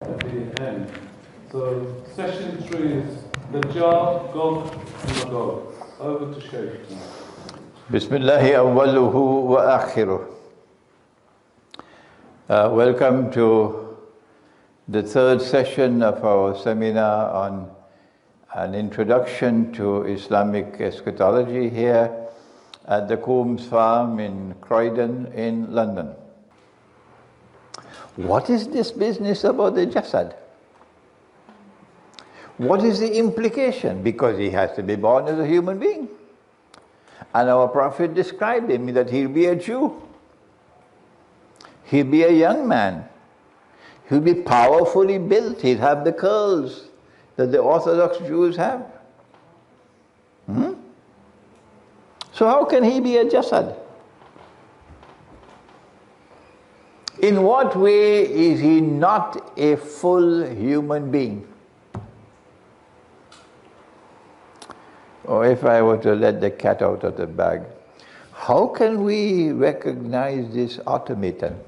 at the end. So session 3 is Dajjal, Gog and Magog. Over to Sheikh. Bismillahi awwaluhu wa akhiruh. Welcome to the third session of our seminar on an introduction to Islamic eschatology here at the Coombs Farm in Croydon in London. What is this business about the jassad? What is the implication? Because he has to be born as a human being. And our Prophet described him that he'll be a Jew. He'll be a young man. He'll be powerfully built. He'll have the curls that the Orthodox Jews have. So how can he be a jassad? In what way is he not a full human being? Or if I were to let the cat out of the bag, how can we recognize this automaton?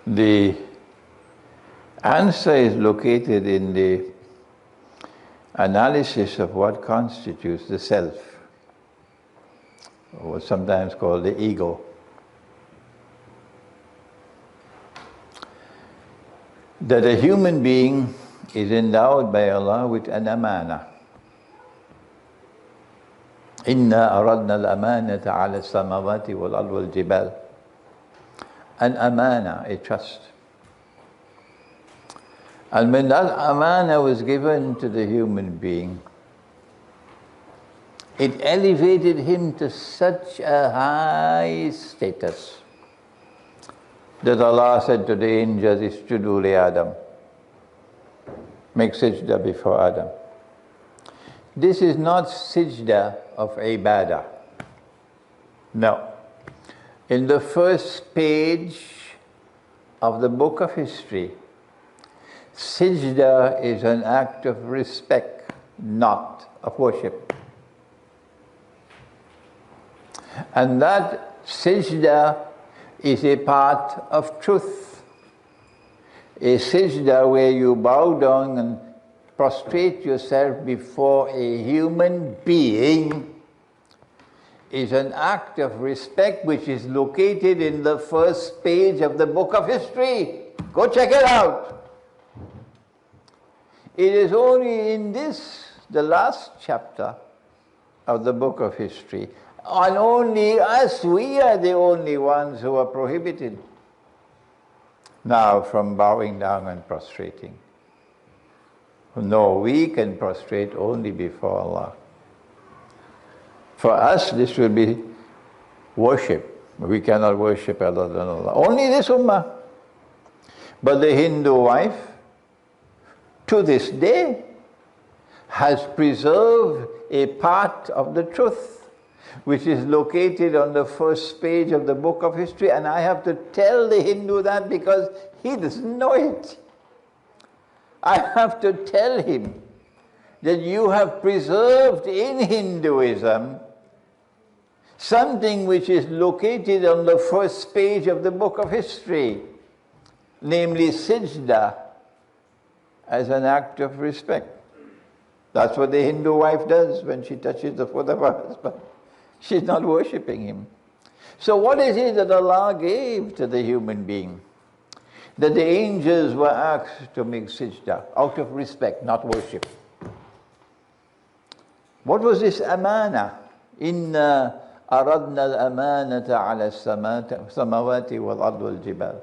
The answer is located in the analysis of what constitutes the self, or what's sometimes called the ego. That a human being is endowed by Allah with an amana. Inna aradna al-amanata ala samawati wal-ard wal-jibal. An amana, a trust. And when that amana was given to the human being, it elevated him to such a high status that Allah said to the angels, "Isjudu li Adam." Make sajda before Adam. This is not sajda of ibadah. No. In the first page of the book of history, sajda is an act of respect, not of worship. And that sajda is a part of truth. A sajda where you bow down and prostrate yourself before a human being is an act of respect which is located in the first page of the book of history. Go check it out. It is only in this, the last chapter of the book of history, and only us, we are the only ones who are prohibited now from bowing down and prostrating. No, we can prostrate only before Allah. For us, this will be worship. We cannot worship other than Allah. Only this ummah. But the Hindu wife, to this day, has preserved a part of the truth, which is located on the first page of the book of history, and I have to tell the Hindu that because he doesn't know it. I have to tell him that you have preserved in Hinduism something which is located on the first page of the book of history, namely sajda, as an act of respect. That's what the Hindu wife does when she touches the foot of her husband. She's not worshipping him. So what is it that Allah gave to the human being? That the angels were asked to make sajda out of respect, not worship. What was this amana? Inna aradna al-amanata ala samawati wal-ard wal-jibal.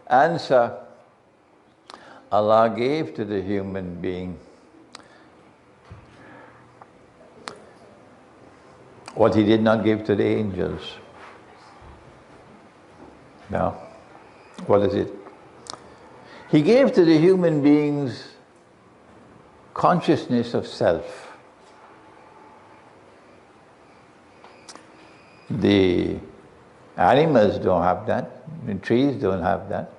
Answer, Allah gave to the human being what He did not give to the angels. Now, what is it? He gave to the human beings consciousness of self. The animals don't have that, the trees don't have that.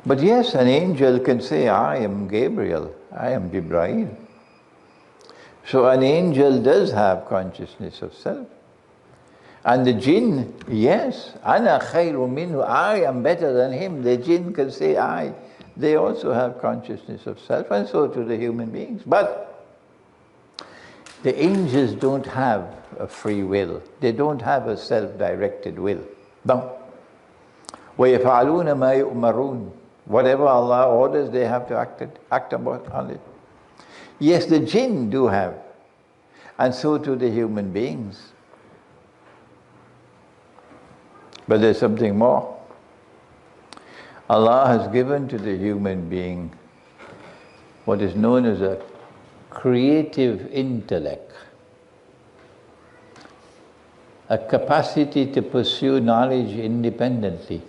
But yes, an angel can say, I am Gabriel, I am Ibrahim. So an angel does have consciousness of self. And the jinn, yes, ana khayru minhu, I am better than him. The jinn can say I. They also have consciousness of self, and so do the human beings. But the angels don't have a free will. They don't have a self-directed will. No. وَيَفْعَلُونَ مَا يُؤْمَرُونَ. Whatever Allah orders, they have to act on it. Yes, the jinn do have, and so do the human beings. But there's something more. Allah has given to the human being what is known as a creative intellect, a capacity to pursue knowledge independently,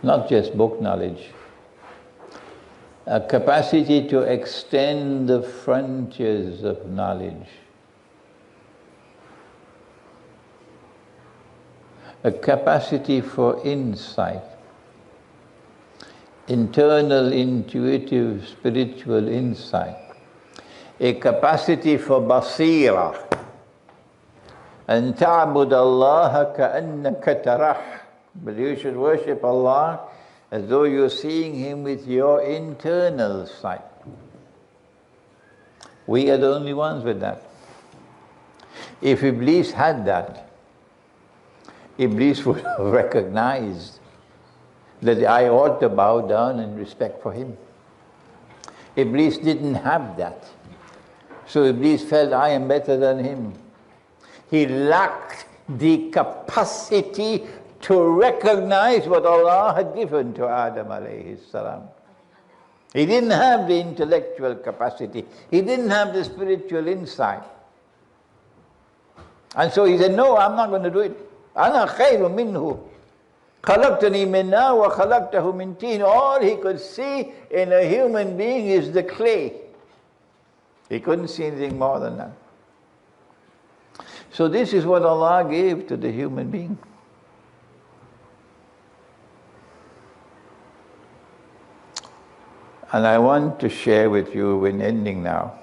not just book knowledge, a capacity to extend the frontiers of knowledge, a capacity for insight, internal, intuitive, spiritual insight, a capacity for basira, and ta'bud Allah ka'annaka tarah, but you should worship Allah as though you're seeing Him with your internal sight. We are the only ones with that. If Iblis had that, Iblis would have recognized that I ought to bow down in respect for him. Iblis didn't have that. So Iblis felt I am better than him. He lacked the capacity to recognize what Allah had given to Adam alayhi salam. He didn't have the intellectual capacity. He didn't have the spiritual insight. And so he said, no, I'm not going to do it. أَنَا خَيْرٌ مِّنْهُ خَلَقْتَنِي مِنْ نَارٍ وَخَلَقْتَهُ مِنْ طِينٍ. All he could see in a human being is the clay. He couldn't see anything more than that. So this is what Allah gave to the human being. And I want to share with you in ending now.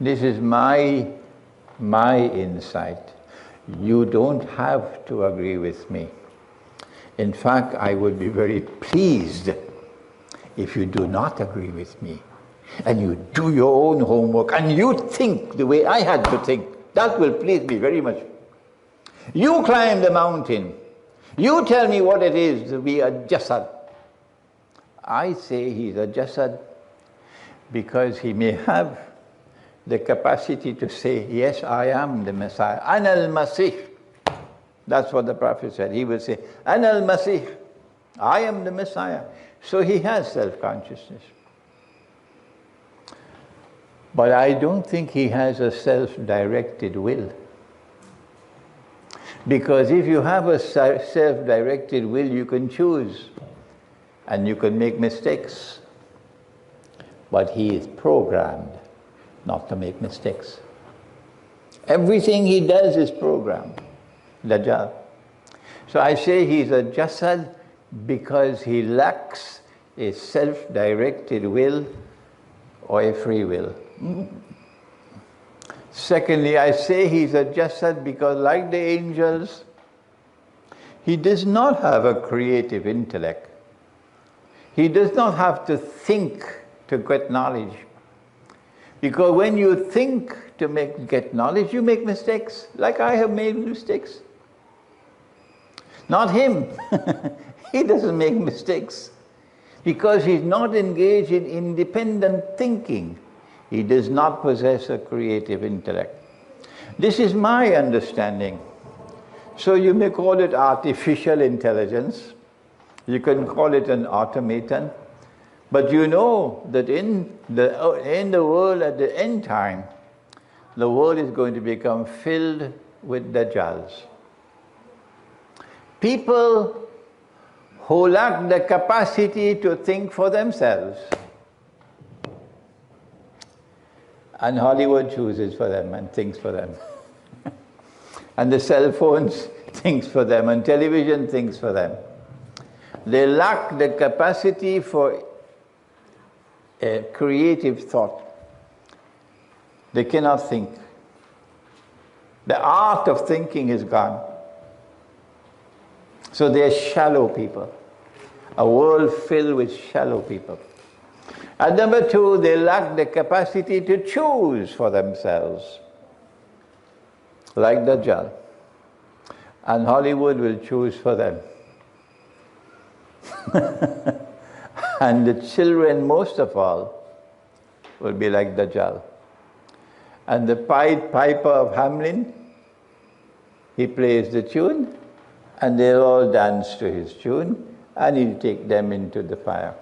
This is my insight. You don't have to agree with me. In fact, I would be very pleased if you do not agree with me. And you do your own homework and you think the way I had to think. That will please me very much. You climb the mountain. You tell me what it is to be a jassad. I say he's a jassad because he may have the capacity to say, yes, I am the Messiah. Ana al-Masih. That's what the Prophet said. He would say, Ana al-Masih. I am the Messiah. So he has self-consciousness. But I don't think he has a self-directed will. Because if you have a self-directed will, you can choose and you can make mistakes. But he is programmed not to make mistakes. Everything he does is programmed. Dajjal. So I say he's a jassad because he lacks a self-directed will or a free will. Secondly, I say he's a jassad because, like the angels, he does not have a creative intellect. He does not have to think to get knowledge. Because when you think to get knowledge, you make mistakes, like I have made mistakes. Not him. He doesn't make mistakes. Because he's not engaged in independent thinking. He does not possess a creative intellect. This is my understanding. So you may call it artificial intelligence. You can call it an automaton. But you know that in the world at the end time, the world is going to become filled with Dajjals. People who lack the capacity to think for themselves. And Hollywood chooses for them and thinks for them. And the cell phones thinks for them and television thinks for them. They lack the capacity for a creative thought. They cannot think. The art of thinking is gone. So they are shallow people. A world filled with shallow people. And number two, they lack the capacity to choose for themselves. Like Dajjal. And Hollywood will choose for them. And the children, most of all, will be like Dajjal. And the Pied Piper of Hamelin, he plays the tune, and they'll all dance to his tune, and he'll take them into the fire.